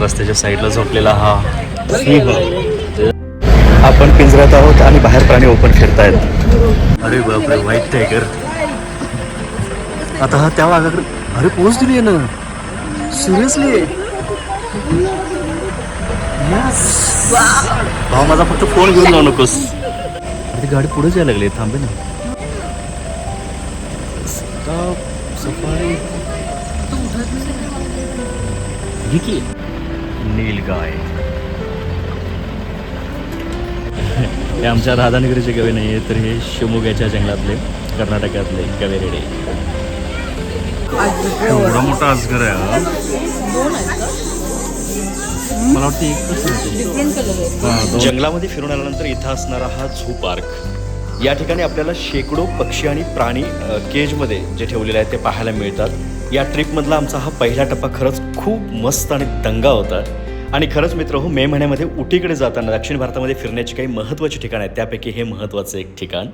रस्त्याच्या साईडला झोपलेला हा सिंह. आपण पिंजऱ्यात आहोत आणि बाहेर प्राणी ओपन फिरतायत. अरे बापरे, व्हाईट टायगर. आता हा त्या वाघाकडे, अरे पोच दिली आहे ना, सिरियसली. भाऊ माझा फक्त फोन घेऊन जाऊ नकोस. अरे गाडी पुढे जायला लागली, थांबे ना. सफारी नीलगाय. हे आमच्या राधानगरीचे गवे नाही आहे, तर हे शिवमोग्याच्या जंगलातले, कर्नाटकातले गवेरेडे. एवढा मोठा अजगर आहे. मला वाटतं एकच. जंगलामध्ये फिरून आल्यानंतर इथं असणारा हा झू पार्क, या ठिकाणी आपल्याला शेकडो पक्षी आणि प्राणी केजमध्ये जे ठेवलेले आहेत ते पाहायला मिळतात. या ट्रिपमधला आमचा हा पहिला टप्पा खरंच खूप मस्त आणि दंगा होता. आणि खरंच मित्र हो, मे महिन्यामध्ये उटीकडे जाताना दक्षिण भारतामध्ये फिरण्याची काही महत्त्वाची ठिकाणं आहेत, त्यापैकी हे महत्त्वाचं एक ठिकाण.